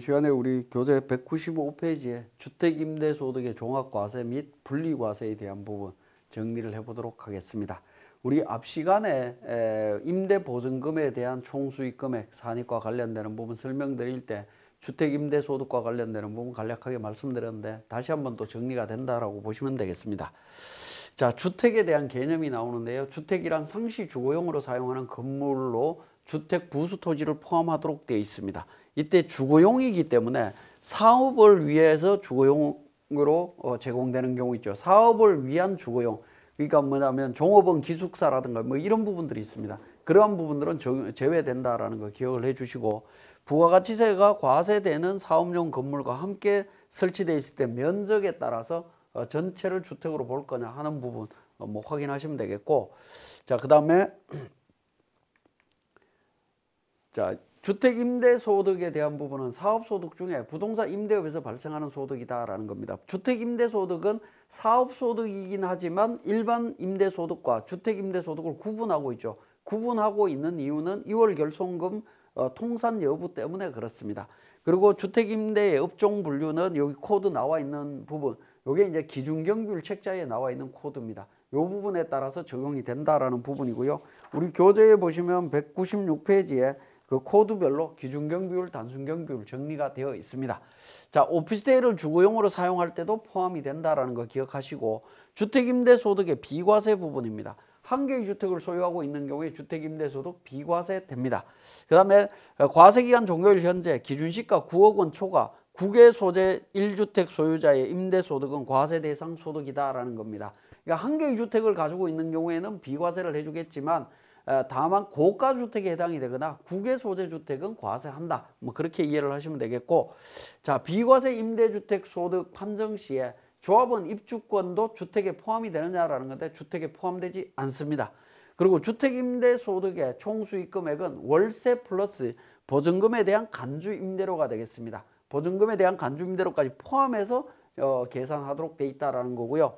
시간에 우리 교재 195페이지에 주택임대소득의 종합과세 및 분리과세에 대한 부분 정리를 해보도록 하겠습니다. 우리 앞 시간에 임대보증금에 대한 총수익금액 산입과 관련되는 부분 설명드릴 때 주택임대소득과 관련되는 부분 간략하게 말씀드렸는데 다시 한번 또 정리가 된다라고 보시면 되겠습니다. 자, 주택에 대한 개념이 나오는데요. 주택이란 상시 주거용으로 사용하는 건물로 주택 부수 토지를 포함하도록 되어 있습니다. 이때 주거용이기 때문에 사업을 위해서 주거용으로 제공되는 경우 있죠. 사업을 위한 주거용. 그러니까 뭐냐면 종업원 기숙사라든가 뭐 이런 부분들이 있습니다. 그러한 부분들은 제외된다라는 거 기억을 해주시고, 부가가치세가 과세되는 사업용 건물과 함께 설치되어 있을 때 면적에 따라서 전체를 주택으로 볼 거냐 하는 부분 뭐 확인하시면 되겠고, 자, 그 다음에 자, 주택임대소득에 대한 부분은 사업소득 중에 부동산 임대업에서 발생하는 소득이다라는 겁니다. 주택임대소득은 사업소득이긴 하지만 일반 임대소득과 주택임대소득을 구분하고 있죠. 구분하고 있는 이유는 2월 결손금 통산 여부 때문에 그렇습니다. 그리고 주택임대의 업종 분류는 여기 코드 나와 있는 부분, 이게 이제 기준경비율 책자에 나와 있는 코드입니다. 이 부분에 따라서 적용이 된다라는 부분이고요. 우리 교재에 보시면 196페이지에 그 코드별로 기준경비율, 단순경비율 정리가 되어 있습니다. 자, 오피스텔을 주거용으로 사용할 때도 포함이 된다라는 거 기억하시고, 주택임대소득의 비과세 부분입니다. 한 개의 주택을 소유하고 있는 경우에 주택임대소득 비과세 됩니다. 그 다음에 과세기간 종료일 현재 기준시가 9억 원 초과 국외 소재 1주택 소유자의 임대소득은 과세 대상 소득이다라는 겁니다. 그러니까 한 개의 주택을 가지고 있는 경우에는 비과세를 해주겠지만 다만 고가주택에 해당이 되거나 국외 소재 주택은 과세한다. 뭐 그렇게 이해를 하시면 되겠고, 자, 비과세 임대주택 소득 판정 시에 조합원 입주권도 주택에 포함이 되느냐라는 건데 주택에 포함되지 않습니다. 그리고 주택임대소득의 총수익금액은 월세 플러스 보증금에 대한 간주임대료가 되겠습니다. 보증금에 대한 간주임대료까지 포함해서 계산하도록 돼 있다라는 거고요.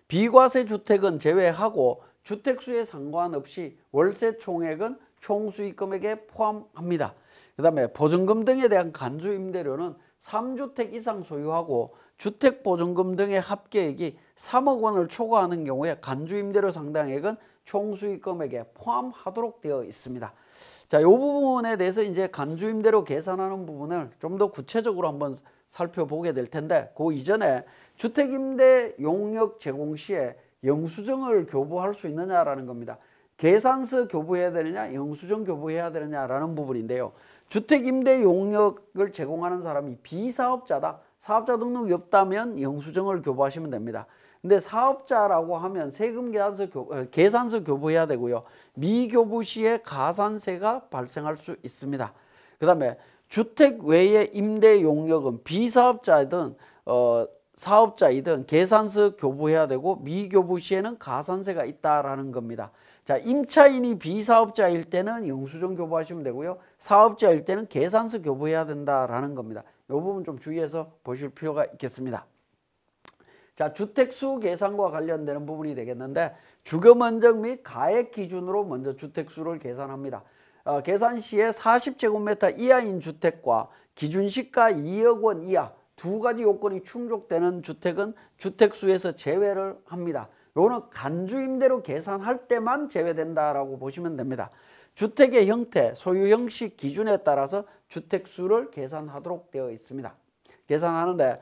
비과세 주택은 제외하고 주택수에 상관없이 월세 총액은 총수익금액에 포함합니다. 그 다음에 보증금 등에 대한 간주임대료는 3주택 이상 소유하고 주택보증금 등의 합계액이 3억 원을 초과하는 경우에 간주임대료 상당액은 총수익금액에 포함하도록 되어 있습니다. 자, 이 부분에 대해서 이제 간주임대료 계산하는 부분을 좀 더 구체적으로 한번 살펴보게 될 텐데, 그 이전에 주택임대 용역 제공 시에 영수증을 교부할 수 있느냐라는 겁니다. 계산서 교부해야 되느냐, 영수증 교부해야 되느냐라는 부분인데요. 주택임대 용역을 제공하는 사람이 비사업자다, 사업자 등록이 없다면 영수증을 교부하시면 됩니다. 근데 사업자라고 하면 세금 계산서 교부해야 되고요. 미교부 시에 가산세가 발생할 수 있습니다. 그 다음에 주택 외의 임대 용역은 비사업자이든 사업자이든 계산서 교부해야 되고 미교부 시에는 가산세가 있다라는 겁니다. 자, 임차인이 비사업자일 때는 영수증 교부하시면 되고요. 사업자일 때는 계산서 교부해야 된다라는 겁니다. 이 부분 좀 주의해서 보실 필요가 있겠습니다. 자, 주택수 계산과 관련되는 부분이 되겠는데, 주거 면적 및 가액 기준으로 먼저 주택수를 계산합니다. 계산 시에 40제곱미터 이하인 주택과 기준시가 2억 원 이하 두 가지 요건이 충족되는 주택은 주택수에서 제외를 합니다. 요거는 간주임대로 계산할 때만 제외된다라고 보시면 됩니다. 주택의 형태, 소유 형식 기준에 따라서 주택수를 계산하도록 되어 있습니다. 계산하는데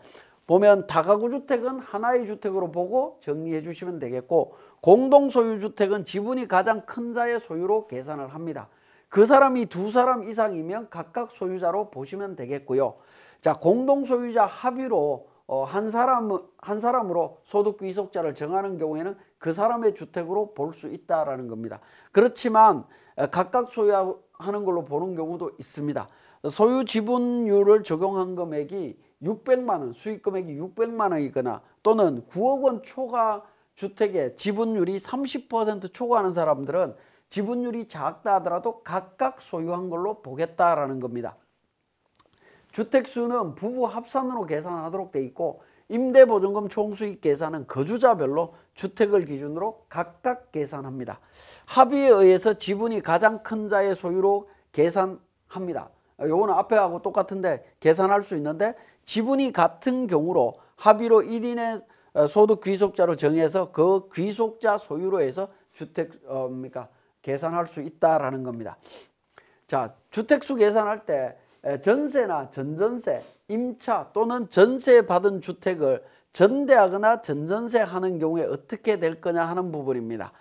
보면 다가구 주택은 하나의 주택으로 보고 정리해 주시면 되겠고, 공동소유주택은 지분이 가장 큰 자의 소유로 계산을 합니다. 그 사람이 두 사람 이상이면 각각 소유자로 보시면 되겠고요. 자, 공동소유자 합의로 한 사람으로 소득귀속자를 정하는 경우에는 그 사람의 주택으로 볼 수 있다라는 겁니다. 그렇지만 각각 소유하는 걸로 보는 경우도 있습니다. 소유 지분율을 적용한 금액이 600만 원, 수익금액이 600만 원이거나 또는 9억 원 초과 주택의 지분율이 30% 초과하는 사람들은 지분율이 작다 하더라도 각각 소유한 걸로 보겠다라는 겁니다. 주택수는 부부 합산으로 계산하도록 돼 있고, 임대보증금 총수익 계산은 거주자별로 주택을 기준으로 각각 계산합니다. 합의에 의해서 지분이 가장 큰 자의 소유로 계산합니다. 요거는 앞에하고 똑같은데 계산할 수 있는데 지분이 같은 경우로 합의로 1인의 소득 귀속자로 정해서 그 귀속자 소유로 해서 주택 계산할 수 있다라는 겁니다. 자, 주택수 계산할 때 전세나 전전세, 임차 또는 전세 받은 주택을 전대하거나 전전세하는 경우에 어떻게 될 거냐 하는 부분입니다.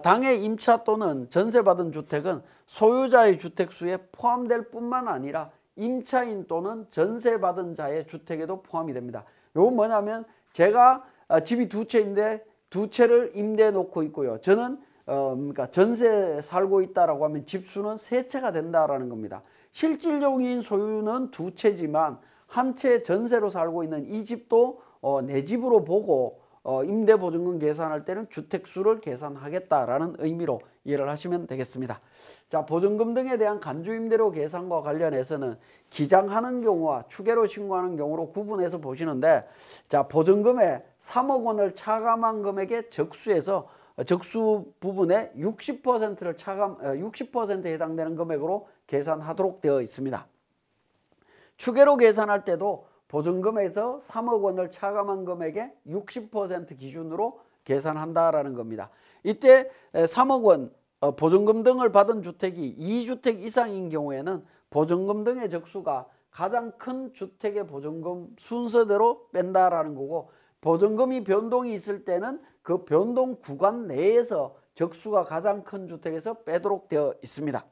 당해 임차 또는 전세받은 주택은 소유자의 주택수에 포함될 뿐만 아니라 임차인 또는 전세받은 자의 주택에도 포함이 됩니다. 이건 뭐냐면 제가 집이 두 채인데 두 채를 임대해 놓고 있고요. 저는 그러니까 전세 살고 있다라고 하면 집수는 세 채가 된다라는 겁니다. 실질적인 소유는 두 채지만 한 채 전세로 살고 있는 이 집도 내 집으로 보고 임대보증금 계산할 때는 주택수를 계산하겠다라는 의미로 이해를 하시면 되겠습니다. 자, 보증금 등에 대한 간주임대료 계산과 관련해서는 기장하는 경우와 추계로 신고하는 경우로 구분해서 보시는데, 자, 보증금에 3억 원을 차감한 금액의 적수에서 적수 부분의 60%를 60%에 해당되는 금액으로 계산하도록 되어 있습니다. 추계로 계산할 때도 보증금에서 3억 원을 차감한 금액의 60% 기준으로 계산한다라는 겁니다. 이때 3억 원 보증금 등을 받은 주택이 2주택 이상인 경우에는 보증금 등의 적수가 가장 큰 주택의 보증금 순서대로 뺀다라는 거고, 보증금이 변동이 있을 때는 그 변동 구간 내에서 적수가 가장 큰 주택에서 빼도록 되어 있습니다.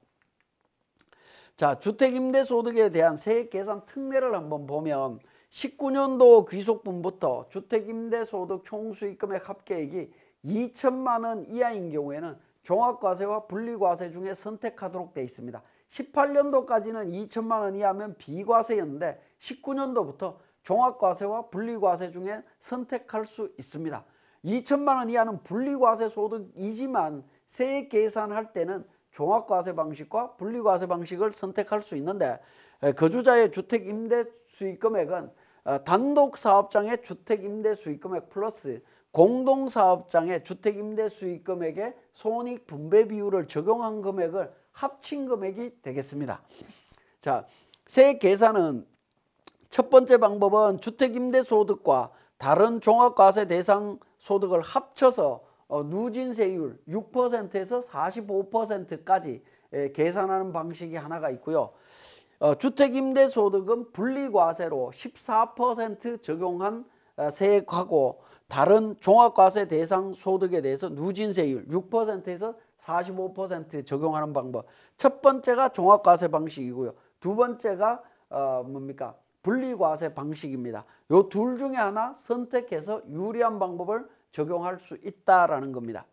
자, 주택임대소득에 대한 세액계산 특례를 한번 보면 19년도 귀속분부터 주택임대소득 총수익금액 합계액이 2천만 원 이하인 경우에는 종합과세와 분리과세 중에 선택하도록 되어 있습니다. 18년도까지는 2천만 원 이하면 비과세였는데 19년도부터 종합과세와 분리과세 중에 선택할 수 있습니다. 2천만 원 이하는 분리과세 소득이지만 세액 계산할 때는 종합과세 방식과 분리과세 방식을 선택할 수 있는데, 거주자의 주택임대수익금액은 단독사업장의 주택임대수익금액 플러스 공동사업장의 주택임대수익금액의 손익분배 비율을 적용한 금액을 합친 금액이 되겠습니다. 자, 세액 계산은 첫 번째 방법은 주택임대소득과 다른 종합과세 대상 소득을 합쳐서 누진세율 6%에서 45%까지 계산하는 방식이 하나가 있고요. 주택임대소득은 분리과세로 14% 적용한 세액하고 다른 종합과세 대상 소득에 대해서 누진세율 6%에서 45% 적용하는 방법. 첫 번째가 종합과세 방식이고요. 두 번째가 분리과세 방식입니다. 이 둘 중에 하나 선택해서 유리한 방법을 적용할 수 있다라는 겁니다.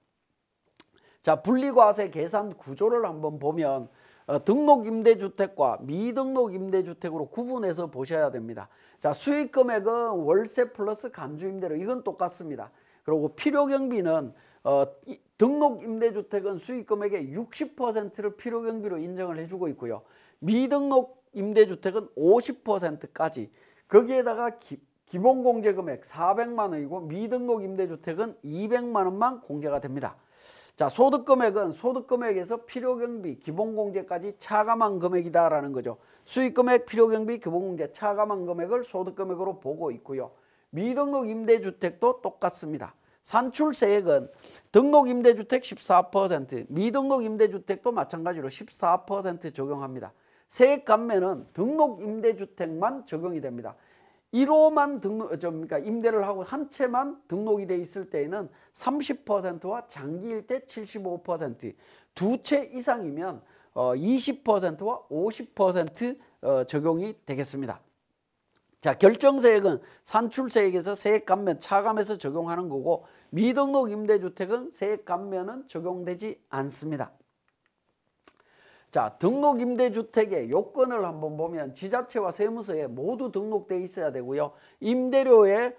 자, 분리과세 계산 구조를 한번 보면 등록임대주택과 미등록임대주택으로 구분해서 보셔야 됩니다. 자, 수익금액은 월세 플러스 간주임대료, 이건 똑같습니다. 그리고 필요경비는 등록임대주택은 수익금액의 60%를 필요경비로 인정을 해주고 있고요. 미등록임대주택은 50%까지, 거기에다가 기본공제금액 400만 원이고 미등록임대주택은 200만 원만 공제가 됩니다. 자, 소득금액은 소득금액에서 필요경비, 기본공제까지 차감한 금액이다라는 거죠. 수익금액, 필요경비, 기본공제 차감한 금액을 소득금액으로 보고 있고요. 미등록임대주택도 똑같습니다. 산출세액은 등록임대주택 14%, 미등록임대주택도 마찬가지로 14% 적용합니다. 세액 감면은 등록임대주택만 적용이 됩니다. 1호만 임대를 하고 한 채만 등록이 돼 있을 때에는 30%와 장기일 때 75%, 두 채 이상이면 20%와 50% 적용이 되겠습니다. 자, 결정세액은 산출세액에서 세액 감면, 차감해서 적용하는 거고, 미등록 임대주택은 세액 감면은 적용되지 않습니다. 자, 등록임대주택의 요건을 한번 보면 지자체와 세무서에 모두 등록되어 있어야 되고요. 임대료의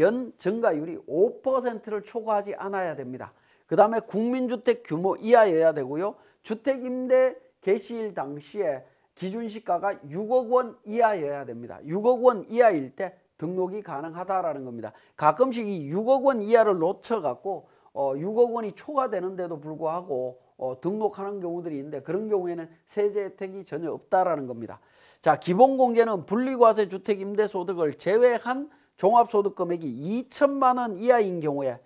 연 증가율이 5%를 초과하지 않아야 됩니다. 그 다음에 국민주택 규모 이하여야 되고요. 주택임대 개시일 당시에 기준시가가 6억 원 이하여야 됩니다. 6억 원 이하일 때 등록이 가능하다라는 겁니다. 가끔씩 이 6억 원 이하를 놓쳐갖고 6억 원이 초과되는데도 불구하고 등록하는 경우들이 있는데 그런 경우에는 세제 혜택이 전혀 없다라는 겁니다. 자, 기본공제는 분리과세 주택임대소득을 제외한 종합소득 금액이 2천만 원 이하인 경우에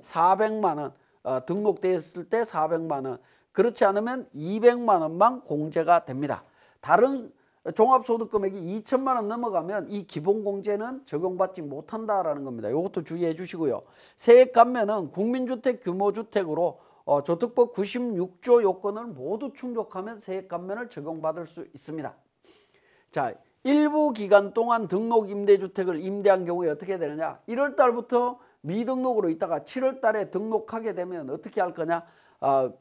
400만 원 등록되었을 때 400만 원, 그렇지 않으면 200만 원만 공제가 됩니다. 다른 종합소득 금액이 2천만 원 넘어가면 이 기본공제는 적용받지 못한다라는 겁니다. 이것도 주의해 주시고요. 세액 감면은 국민주택 규모주택으로 저특법 96조 요건을 모두 충족하면 세액 감면을 적용받을 수 있습니다. 자, 일부 기간 동안 등록 임대주택을 임대한 경우에 어떻게 되느냐? 1월 달부터 미등록으로 있다가 7월 달에 등록하게 되면 어떻게 할 거냐?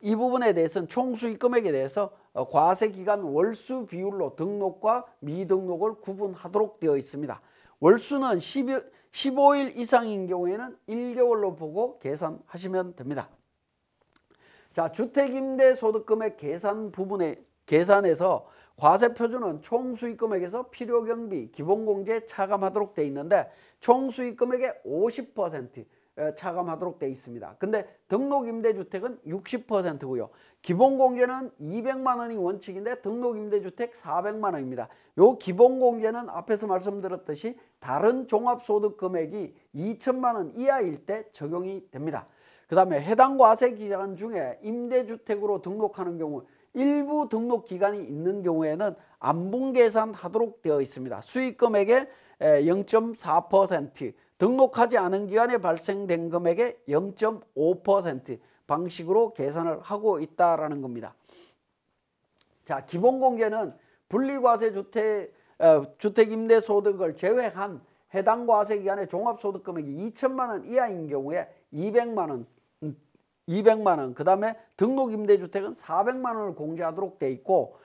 이 부분에 대해서는 총수익 금액에 대해서 과세기간 월수 비율로 등록과 미등록을 구분하도록 되어 있습니다. 월수는 15일 이상인 경우에는 1개월로 보고 계산하시면 됩니다. 자, 주택임대소득금액 계산 부분에 계산에서 과세표준은 총수익금액에서 필요경비, 기본공제 차감하도록 되어 있는데 총수익금액의 50% 차감하도록 되어 있습니다. 근데 등록임대주택은 60%고요. 기본공제는 200만 원이 원칙인데 등록임대주택 400만 원입니다. 요 기본공제는 앞에서 말씀드렸듯이 다른 종합소득 금액이 2천만 원 이하일 때 적용이 됩니다. 그 다음에 해당 과세 기간 중에 임대주택으로 등록하는 경우 일부 등록 기간이 있는 경우에는 안분 계산하도록 되어 있습니다. 수익금액의 0.4%, 등록하지 않은 기간에 발생된 금액의 0.5% 방식으로 계산을 하고 있다라는 겁니다. 자, 기본공제는 분리과세 주택임대소득을 제외한 해당 과세기간의 종합소득금액이 2천만 원 이하인 경우에 200만 원, 그 다음에 등록임대주택은 400만 원을 공제하도록 돼 있고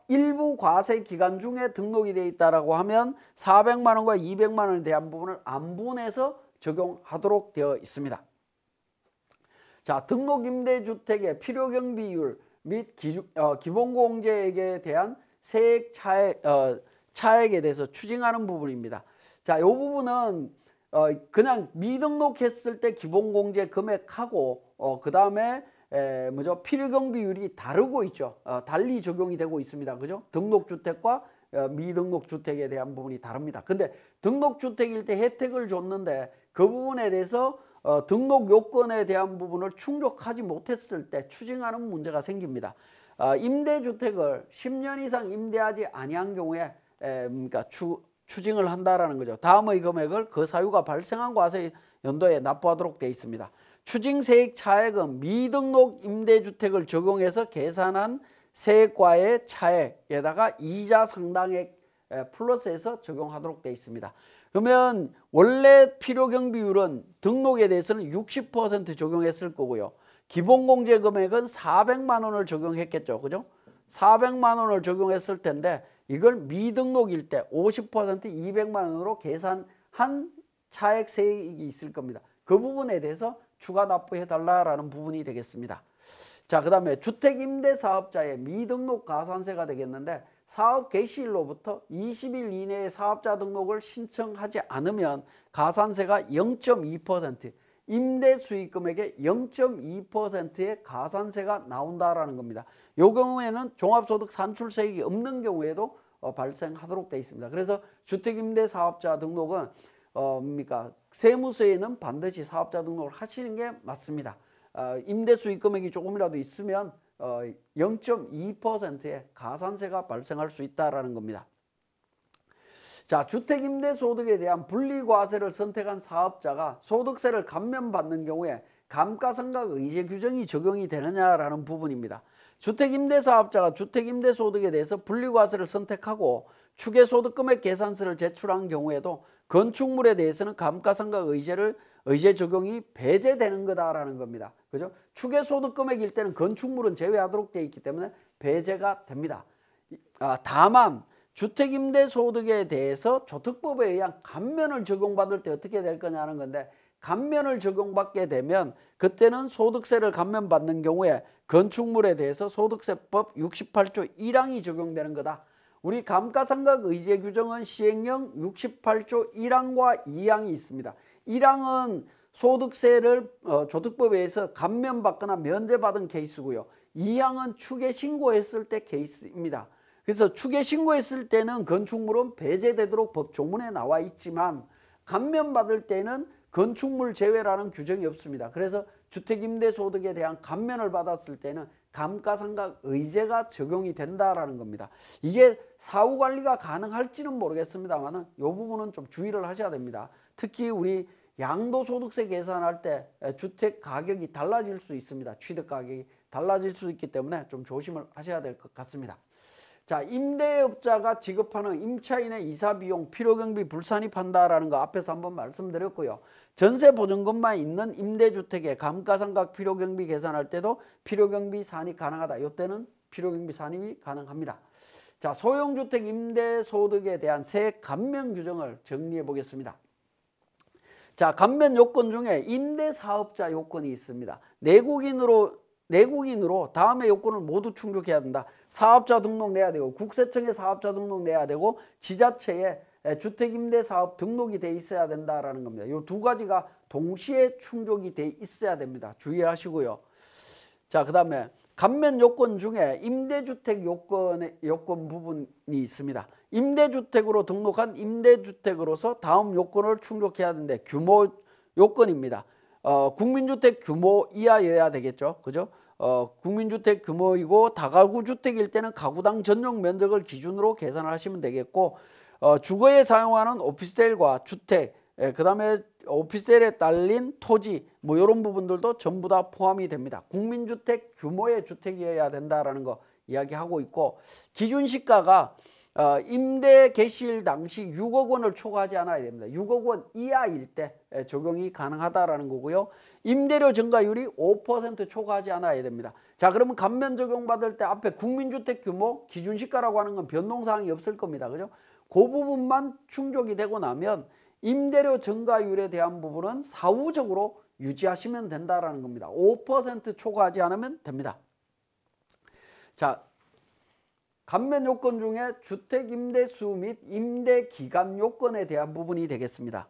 일부 과세 기간 중에 등록이 되어 있다라고 하면 400만 원과 200만 원에 대한 부분을 안분해서 적용하도록 되어 있습니다. 자, 등록임대주택의 필요경비율 및 기본공제액에 대한 세액 차액에 대해서 추징하는 부분입니다. 자, 이 부분은 그냥 미등록했을 때 기본공제 금액하고 그 다음에 필요경비율이 다르고 있죠. 달리 적용이 되고 있습니다. 그죠? 등록주택과 미등록주택에 대한 부분이 다릅니다. 근데 등록주택일 때 혜택을 줬는데 그 부분에 대해서 등록 요건에 대한 부분을 충족하지 못했을 때 추징하는 문제가 생깁니다. 임대주택을 10년 이상 임대하지 아니한 경우에 그러니까 추징을 한다라는 거죠. 다음의 금액을 그 사유가 발생한 과세 연도에 납부하도록 되어 있습니다. 추징세액 차액은 미등록 임대주택을 적용해서 계산한 세액과의 차액에다가 이자 상당액 플러스해서 적용하도록 되어 있습니다. 그러면 원래 필요경비율은 등록에 대해서는 60% 적용했을 거고요. 기본공제 금액은 400만 원을 적용했겠죠. 그죠? 400만 원을 적용했을 텐데 이걸 미등록일 때 50% 200만 원으로 계산한 차액 세액이 있을 겁니다. 그 부분에 대해서 추가 납부해 달라라는 부분이 되겠습니다. 자, 그 다음에 주택임대사업자의 미등록 가산세가 되겠는데 사업 개시일로부터 20일 이내에 사업자 등록을 신청하지 않으면 가산세가 0.2%, 임대수익금액의 0.2%의 가산세가 나온다라는 겁니다. 이 경우에는 종합소득 산출세액이 없는 경우에도 발생하도록 되어 있습니다. 그래서 주택임대사업자 등록은 세무서에는 반드시 사업자 등록을 하시는 게 맞습니다. 임대수익금액이 조금이라도 있으면 0.2%의 가산세가 발생할 수 있다는 겁니다. 자, 주택임대소득에 대한 분리과세를 선택한 사업자가 소득세를 감면받는 경우에 감가상각 의제 규정이 적용이 되느냐라는 부분입니다. 주택임대사업자가 주택임대소득에 대해서 분리과세를 선택하고 추계소득금액 계산서를 제출한 경우에도 건축물에 대해서는 감가상각 의제 적용이 배제되는 거다라는 겁니다. 그죠? 추계소득금액일 때는 건축물은 제외하도록 되어 있기 때문에 배제가 됩니다. 다만 주택임대소득에 대해서 조특법에 의한 감면을 적용받을 때 어떻게 될 거냐는 건데 감면을 적용받게 되면 그때는 소득세를 감면받는 경우에 건축물에 대해서 소득세법 68조 1항이 적용되는 거다. 우리 감가상각 의제 규정은 시행령 68조 1항과 2항이 있습니다. 1항은 소득세를 조특법에 의해서 감면받거나 면제받은 케이스고요. 2항은 추계 신고했을 때 케이스입니다. 그래서 추계 신고했을 때는 건축물은 배제되도록 법 조문에 나와 있지만 감면받을 때는 건축물 제외라는 규정이 없습니다. 그래서 주택임대소득에 대한 감면을 받았을 때는 감가상각 의제가 적용이 된다라는 겁니다. 이게 사후관리가 가능할지는 모르겠습니다만 이 부분은 좀 주의를 하셔야 됩니다. 특히 우리 양도소득세 계산할 때 주택 가격이 달라질 수 있습니다. 취득 가격이 달라질 수 있기 때문에 좀 조심을 하셔야 될 것 같습니다. 자, 임대업자가 지급하는 임차인의 이사비용, 필요경비 불산입한다라는 거 앞에서 한번 말씀드렸고요. 전세보증금만 있는 임대주택의 감가상각 필요경비 계산할 때도 필요경비 산입 가능하다. 이때는 필요경비 산입이 가능합니다. 자, 소형주택 임대소득에 대한 세액 감면 규정을 정리해 보겠습니다. 자, 감면 요건 중에 임대사업자 요건이 있습니다. 내국인으로 다음의 요건을 모두 충족해야 된다. 사업자 등록 내야 되고 국세청에 사업자 등록 내야 되고 지자체에 주택임대사업 등록이 돼 있어야 된다라는 겁니다. 이 두 가지가 동시에 충족이 돼 있어야 됩니다. 주의하시고요. 자, 그 다음에 감면 요건 중에 임대주택 요건 부분이 있습니다. 임대주택으로 등록한 임대주택으로서 다음 요건을 충족해야 되는데 규모 요건입니다. 국민주택 규모 이하여야 되겠죠. 그죠? 국민주택 규모이고 다가구 주택일 때는 가구당 전용 면적을 기준으로 계산을 하시면 되겠고 주거에 사용하는 오피스텔과 주택, 그 다음에 오피스텔에 딸린 토지 뭐 이런 부분들도 전부 다 포함이 됩니다. 국민주택 규모의 주택이어야 된다라는 거 이야기하고 있고 기준시가가 임대 개시일 당시 6억 원을 초과하지 않아야 됩니다. 6억 원 이하일 때 적용이 가능하다라는 거고요. 임대료 증가율이 5% 초과하지 않아야 됩니다. 자, 그러면 감면 적용받을 때 앞에 국민주택 규모 기준시가라고 하는 건 변동사항이 없을 겁니다. 그죠? 그 부분만 충족이 되고 나면 임대료 증가율에 대한 부분은 사후적으로 유지하시면 된다라는 겁니다. 5% 초과하지 않으면 됩니다. 자, 감면 요건 중에 주택 임대수 및 임대 기간 요건에 대한 부분이 되겠습니다.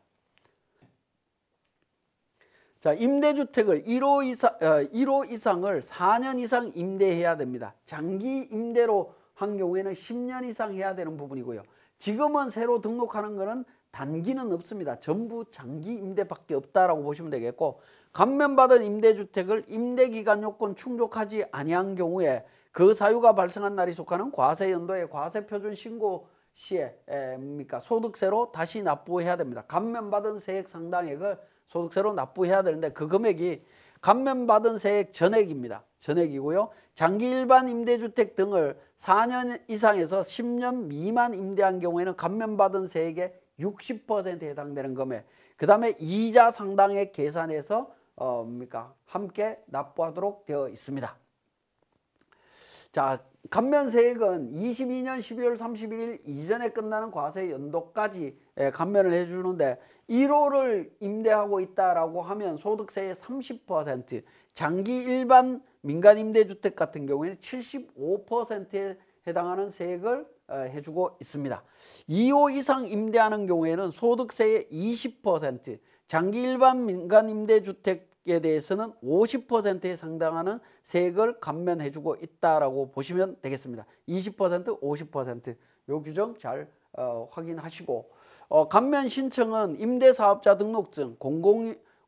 자, 임대주택을 1호 이상을 4년 이상 임대해야 됩니다. 장기 임대로 한 경우에는 10년 이상 해야 되는 부분이고요. 지금은 새로 등록하는 거는 단기는 없습니다. 전부 장기 임대밖에 없다라고 보시면 되겠고 감면받은 임대주택을 임대기간 요건 충족하지 아니한 경우에 그 사유가 발생한 날이 속하는 과세연도의 과세표준 신고 시에 소득세로 다시 납부해야 됩니다. 감면받은 세액 상당액을 소득세로 납부해야 되는데 그 금액이 감면받은 세액 전액입니다. 전액이고요. 장기 일반 임대주택 등을 4년 이상에서 10년 미만 임대한 경우에는 감면받은 세액의 60%에 해당되는 금액. 그 다음에 이자 상당액 계산해서 함께 납부하도록 되어 있습니다. 자, 감면세액은 22년 12월 31일 이전에 끝나는 과세 연도까지 감면을 해주는데 1호를 임대하고 있다라고 하면 소득세의 30%, 장기 일반 민간 임대주택 같은 경우에는 75%에 해당하는 세액을 해주고 있습니다. 2호 이상 임대하는 경우에는 소득세의 20%, 장기 일반 민간 임대주택에 대해서는 50%에 상당하는 세액을 감면해주고 있다라고 보시면 되겠습니다. 20%, 50% 요 규정 잘 확인하시고 감면 신청은 임대사업자 등록증,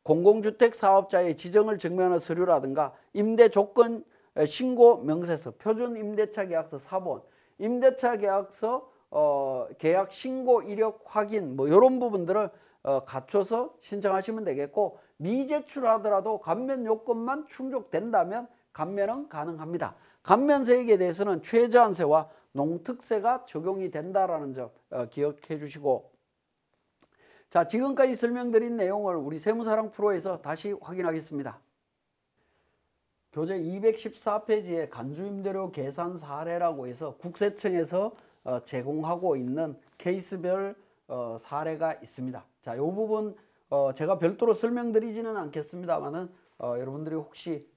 공공주택 사업자의 지정을 증명하는 서류라든가 임대조건 신고 명세서, 표준 임대차 계약서 사본, 임대차 계약서 계약 신고 이력 확인 뭐 이런 부분들을 갖춰서 신청하시면 되겠고 미제출하더라도 감면 요건만 충족된다면 감면은 가능합니다. 감면세액에 대해서는 최저한세와 농특세가 적용이 된다라는 점 기억해 주시고 자, 지금까지 설명드린 내용을 우리 세무사랑 프로에서 다시 확인하겠습니다. 교재 214페이지에 간주임대료 계산 사례라고 해서 국세청에서 제공하고 있는 케이스별 사례가 있습니다. 자, 이 부분 제가 별도로 설명드리지는 않겠습니다만은 여러분들이 혹시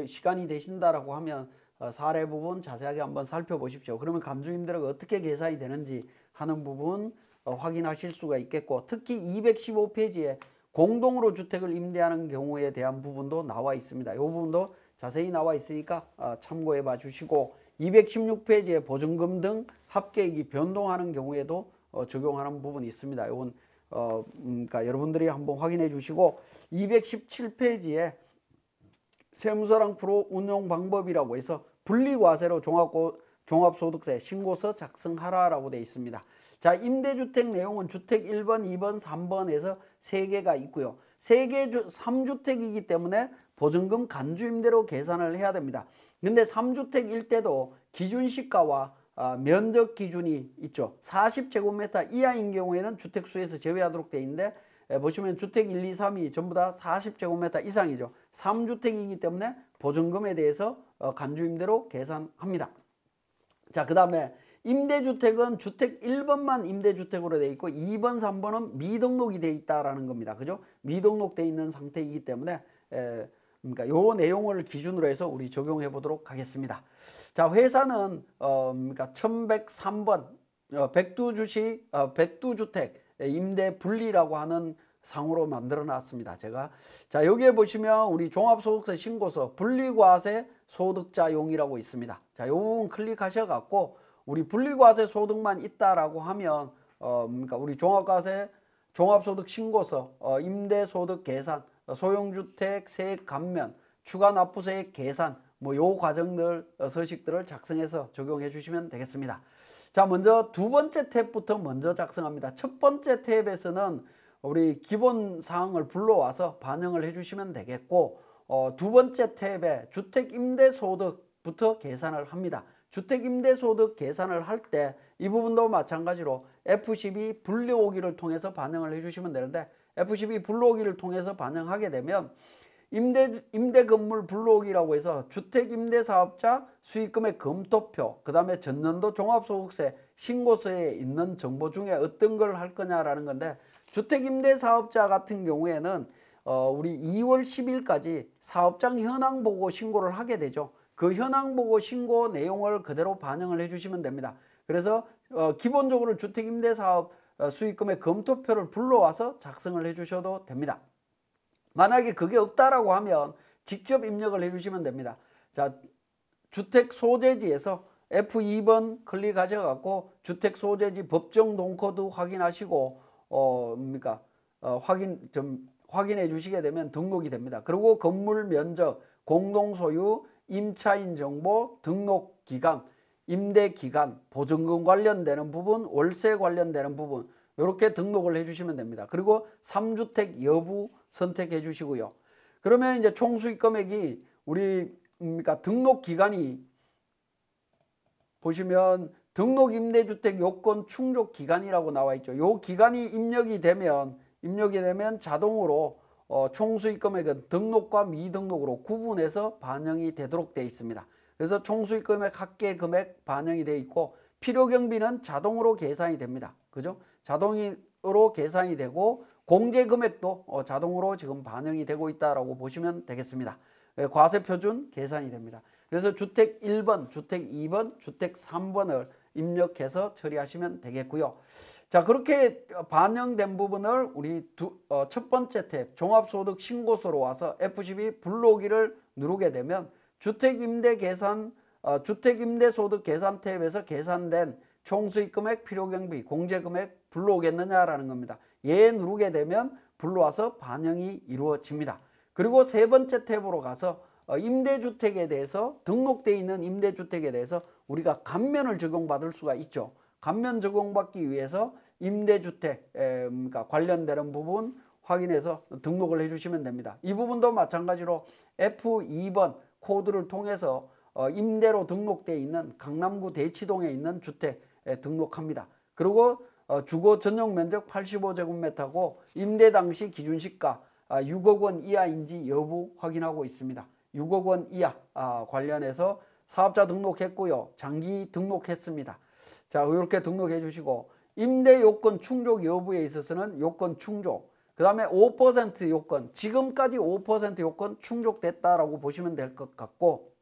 시간이 되신다라고 하면 사례 부분 자세하게 한번 살펴보십시오. 그러면 간주임대료가 어떻게 계산이 되는지 하는 부분 확인하실 수가 있겠고 특히 215페이지에 공동으로 주택을 임대하는 경우에 대한 부분도 나와 있습니다. 이 부분도 자세히 나와 있으니까 참고해 봐 주시고 216페이지에 보증금 등 합계액이 변동하는 경우에도 적용하는 부분이 있습니다. 이건 그러니까 여러분들이 한번 확인해 주시고 217페이지에 세무서랑 프로 운용 방법이라고 해서 분리과세로 종합소득세 신고서 작성하라라고 되어 있습니다. 자, 임대주택 내용은 주택 1번, 2번, 3번에서 3개가 있고요. 3주택이기 때문에 보증금 간주임대로 계산을 해야 됩니다. 근데 3주택일 때도 기준시가와 면적 기준이 있죠. 40제곱미터 이하인 경우에는 주택수에서 제외하도록 되어 있는데 보시면 주택 1, 2, 3이 전부 다 40제곱미터 이상이죠. 3주택이기 때문에 보증금에 대해서 간주임대로 계산합니다. 자, 그 다음에 임대주택은 주택 1번만 임대주택으로 되어 있고 2번, 3번은 미등록이 되어 있다라는 겁니다. 그죠? 미등록되어 있는 상태이기 때문에 그러니까 요 내용을 기준으로 해서 우리 적용해 보도록 하겠습니다. 자, 회사는 그러니까 1103번 백두주택 임대 분리라고 하는 상으로 만들어 놨습니다. 제가 자, 여기에 보시면 우리 종합소득세 신고서 분리과세 소득자용이라고 있습니다. 자, 요 부분 클릭하셔 갖고 우리 분리과세 소득만 있다라고 하면 그러니까 우리 종합소득 신고서 임대소득 계산 소형주택 세액 감면 추가 납부세액 계산 뭐 요 과정들 서식들을 작성해서 적용해 주시면 되겠습니다. 자, 먼저 두 번째 탭부터 먼저 작성합니다. 첫 번째 탭에서는 우리 기본 사항을 불러와서 반영을 해 주시면 되겠고 두 번째 탭에 주택임대소득부터 계산을 합니다. 주택임대소득 계산을 할 때 이 부분도 마찬가지로 F12 분리오기를 통해서 반영을 해 주시면 되는데 F12 분리오기를 통해서 반영하게 되면 임대건물 분리오기라고 해서 주택임대사업자 수익금액 검토표 그 다음에 전년도 종합소득세 신고서에 있는 정보 중에 어떤 걸 할 거냐라는 건데 주택임대사업자 같은 경우에는 우리 2월 10일까지 사업장 현황 보고 신고를 하게 되죠. 그 현황 보고 신고 내용을 그대로 반영을 해 주시면 됩니다. 그래서 기본적으로 주택임대사업 수익금의 검토표를 불러와서 작성을 해 주셔도 됩니다. 만약에 그게 없다라고 하면 직접 입력을 해 주시면 됩니다. 자, 주택 소재지에서 F2번 클릭하셔 갖고 주택 소재지 법정 동코드 확인하시고 확인해 주시게 되면 등록이 됩니다. 그리고 건물 면적, 공동소유, 임차인 정보, 등록 기간, 임대 기간, 보증금 관련되는 부분, 월세 관련되는 부분 이렇게 등록을 해 주시면 됩니다. 그리고 3주택 여부 선택해 주시고요. 그러면 이제 총 수익 금액이 우리 등록 기간이 보시면 등록 임대주택 요건 충족 기간이라고 나와 있죠. 요 기간이 입력이 되면 자동으로 총 수익 금액은 등록과 미등록으로 구분해서 반영이 되도록 되어 있습니다. 그래서 총 수익 금액 합계 금액 반영이 되어 있고 필요 경비는 자동으로 계산이 됩니다. 그죠? 자동으로 계산이 되고 공제 금액도 자동으로 지금 반영이 되고 있다라고 보시면 되겠습니다. 과세 표준 계산이 됩니다. 그래서 주택 1번, 주택 2번, 주택 3번을 입력해서 처리하시면 되겠고요. 자, 그렇게 반영된 부분을 우리 첫 번째 탭 종합소득 신고서로 와서 F12 불러오기를 누르게 되면 주택임대소득 계산 탭에서 계산된 총수익금액, 필요경비, 공제금액 불러오겠느냐라는 겁니다. 얘 누르게 되면 불러와서 반영이 이루어집니다. 그리고 세 번째 탭으로 가서 임대주택에 대해서 등록되어 있는 임대주택에 대해서 우리가 감면을 적용받을 수가 있죠. 감면 적용받기 위해서 임대주택 관련되는 부분 확인해서 등록을 해주시면 됩니다. 이 부분도 마찬가지로 F2번 코드를 통해서 임대로 등록되어 있는 강남구 대치동에 있는 주택 등록합니다. 그리고 주거 전용 면적 85제곱미터고 임대 당시 기준시가 6억 원 이하인지 여부 확인하고 있습니다. 6억 원 이하 관련해서 사업자 등록했고요. 장기 등록했습니다. 자, 이렇게 등록해 주시고 임대 요건 충족 여부에 있어서는 요건 충족, 그 다음에 5% 요건, 지금까지 5% 요건 충족됐다라고 보시면 될 것 같고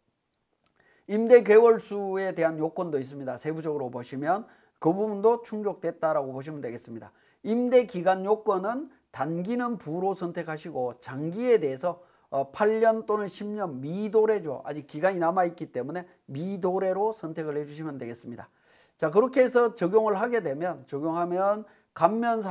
임대 개월수에 대한 요건도 있습니다. 세부적으로 보시면 그 부분도 충족됐다라고 보시면 되겠습니다. 임대 기간 요건은 단기는 부로 선택하시고 장기에 대해서 8년 또는 10년 미도래죠. 아직 기간이 남아있기 때문에 미도래로 선택을 해주시면 되겠습니다. 자, 그렇게 해서 적용을 하게 되면 감면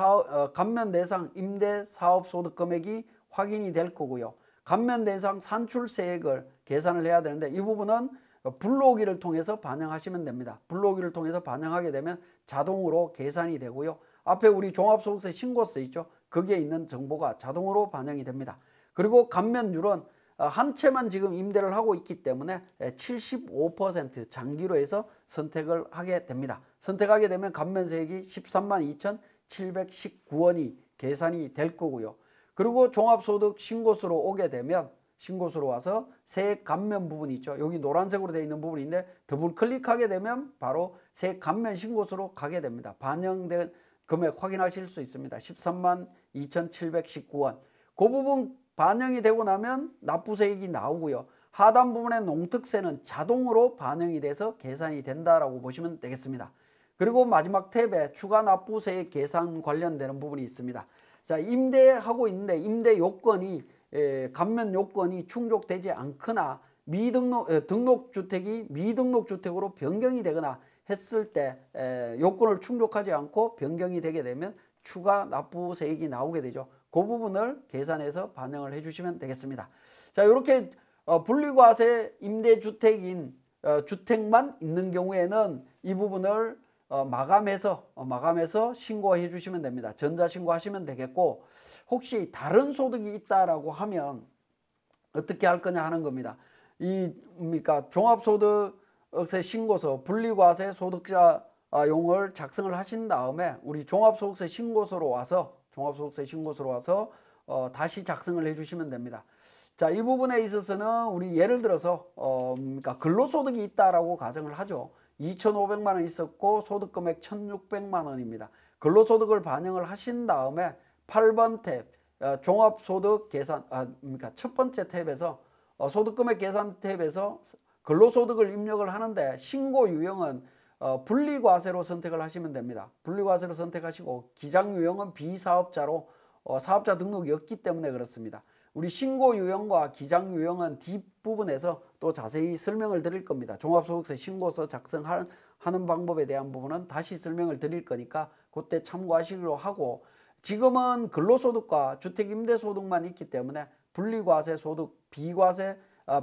대상 임대 사업 소득 금액이 확인이 될 거고요. 감면 대상 산출세액을 계산을 해야 되는데 이 부분은 불러오기를 통해서 반영하시면 됩니다. 불러오기를 통해서 반영하게 되면 자동으로 계산이 되고요. 앞에 우리 종합소득세 신고서 있죠. 거기에 있는 정보가 자동으로 반영이 됩니다. 그리고 감면율은 한 채만 지금 임대를 하고 있기 때문에 75% 장기로 해서 선택을 하게 됩니다. 선택하게 되면 감면세액이 132,719원이 계산이 될 거고요. 그리고 종합소득 신고서로 오게 되면 신고서로 와서 세액 감면 부분이 있죠. 여기 노란색으로 되어 있는 부분인데 더블 클릭하게 되면 바로 세액 감면 신고서로 가게 됩니다. 반영된 금액 확인하실 수 있습니다. 132,719원. 그 부분 반영이 되고 나면 납부세액이 나오고요. 하단 부분의 농특세는 자동으로 반영이 돼서 계산이 된다라고 보시면 되겠습니다. 그리고 마지막 탭에 추가 납부세액 계산 관련되는 부분이 있습니다. 자, 임대하고 있는데 임대 요건이 감면 요건이 충족되지 않거나 등록주택이 미등록주택으로 변경이 되거나 했을 때 요건을 충족하지 않고 변경이 되게 되면 추가 납부세액이 나오게 되죠. 그 부분을 계산해서 반영을 해주시면 되겠습니다. 자, 이렇게 분리과세 임대주택인 주택만 있는 경우에는 이 부분을 마감해서 신고해 주시면 됩니다. 전자신고 하시면 되겠고, 혹시 다른 소득이 있다라고 하면 어떻게 할 거냐 하는 겁니다. 종합소득세 신고서 분리과세 소득자용을 작성을 하신 다음에 우리 종합소득세 신고서로 와서 다시 작성을 해 주시면 됩니다. 자, 이 부분에 있어서는 우리 예를 들어서 근로소득이 있다라고 가정을 하죠. 2,500만 원 있었고 소득금액 1,600만 원입니다. 근로소득을 반영을 하신 다음에 8번 탭 종합소득 계산 첫 번째 탭에서 소득금액 계산 탭에서 근로소득을 입력을 하는데 신고 유형은 분리과세로 선택을 하시면 됩니다. 분리과세로 선택하시고 기장 유형은 비사업자로 사업자 등록이 없기 때문에 그렇습니다. 우리 신고 유형과 기장 유형은 뒷부분에서 또 자세히 설명을 드릴 겁니다. 종합소득세 신고서 작성하는 방법에 대한 부분은 다시 설명을 드릴 거니까 그때 참고하시기로 하고, 지금은 근로소득과 주택임대소득만 있기 때문에 분리과세 소득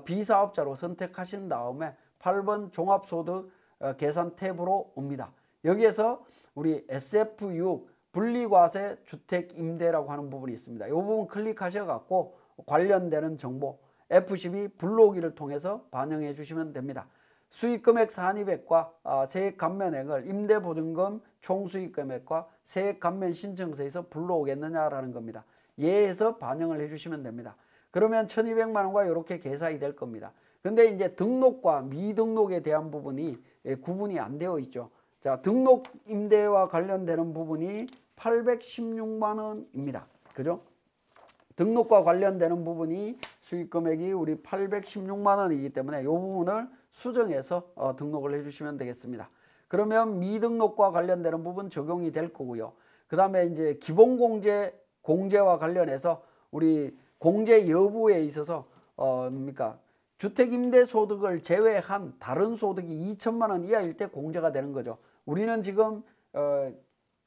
비사업자로 선택하신 다음에 8번 종합소득 계산 탭으로 옵니다. 여기에서 우리 SF6 분리과세 주택임대라고 하는 부분이 있습니다. 이 부분 클릭하셔갖고 관련되는 정보 F12 불러오기를 통해서 반영해 주시면 됩니다. 수익금액 산입액과 세액 감면액을 임대보증금 총수익금액과 세액 감면 신청서에서 불러오겠느냐라는 겁니다. 예에서 반영을 해주시면 됩니다. 그러면 1,200만 원과 이렇게 계산이 될 겁니다. 근데 이제 등록과 미등록에 대한 부분이 구분이 안 되어 있죠. 자, 등록 임대와 관련되는 부분이 816만 원입니다. 그죠? 등록과 관련되는 부분이 수익금액이 우리 816만 원이기 때문에 이 부분을 수정해서 등록을 해주시면 되겠습니다. 그러면 미등록과 관련되는 부분 적용이 될 거고요. 그 다음에 이제 공제와 관련해서 우리 공제 여부에 있어서 주택임대소득을 제외한 다른 소득이 2천만 원 이하일 때 공제가 되는 거죠. 우리는 지금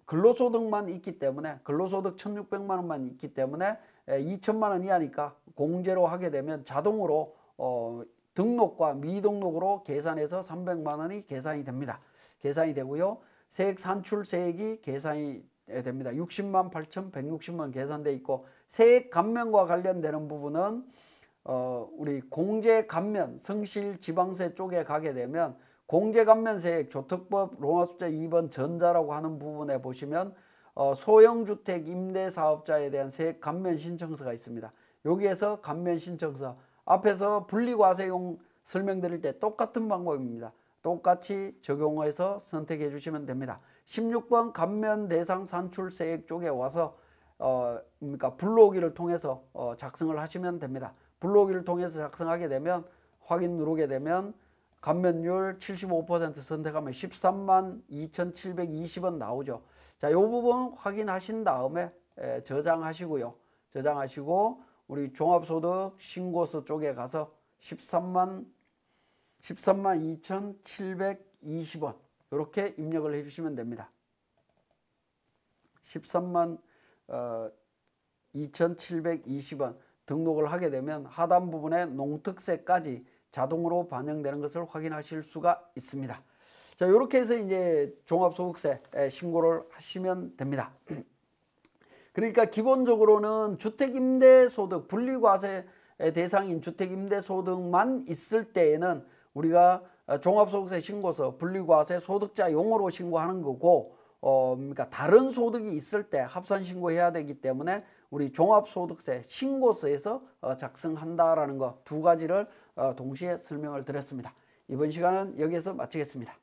근로소득만 있기 때문에 근로소득 1,600만 원만 있기 때문에 2천만 원 이하니까 공제로 하게 되면 자동으로 등록과 미등록으로 계산해서 300만 원이 계산이 됩니다. 계산이 되고요. 세액 산출세액이 계산이 됩니다. 60만 8,160원 계산돼 있고, 세액 감면과 관련되는 부분은 우리 공제 감면 성실 지방세 쪽에 가게 되면 공제 감면세액 조특법 로마 숫자 2번 전자라고 하는 부분에 보시면 소형주택 임대사업자에 대한 세액 감면 신청서가 있습니다. 여기에서 감면 신청서 앞에서 분리과세용 설명드릴 때 똑같은 방법입니다. 똑같이 적용해서 선택해 주시면 됩니다. 16번 감면 대상 산출세액 쪽에 와서 불러오기를 통해서 작성을 하시면 됩니다. 불러오기를 통해서 작성하게 되면 확인 누르게 되면 감면율 75% 선택하면 13만 2,720원 나오죠. 자, 이 부분 확인하신 다음에 저장하시고요. 저장하시고 우리 종합소득 신고서 쪽에 가서 13만 2,720원 이렇게 입력을 해주시면 됩니다. 13만 2,720원 등록을 하게 되면 하단 부분에 농특세까지 자동으로 반영되는 것을 확인하실 수가 있습니다. 자, 이렇게 해서 이제 종합소득세 신고를 하시면 됩니다. 그러니까 기본적으로는 주택임대소득 분리과세 대상인 주택임대소득만 있을 때에는 우리가 종합소득세 신고서 분리과세 소득자용으로 신고하는 거고, 그러니까 다른 소득이 있을 때 합산 신고해야 되기 때문에 우리 종합소득세 신고서에서 작성한다라는 거 두 가지를 동시에 설명을 드렸습니다. 이번 시간은 여기에서 마치겠습니다.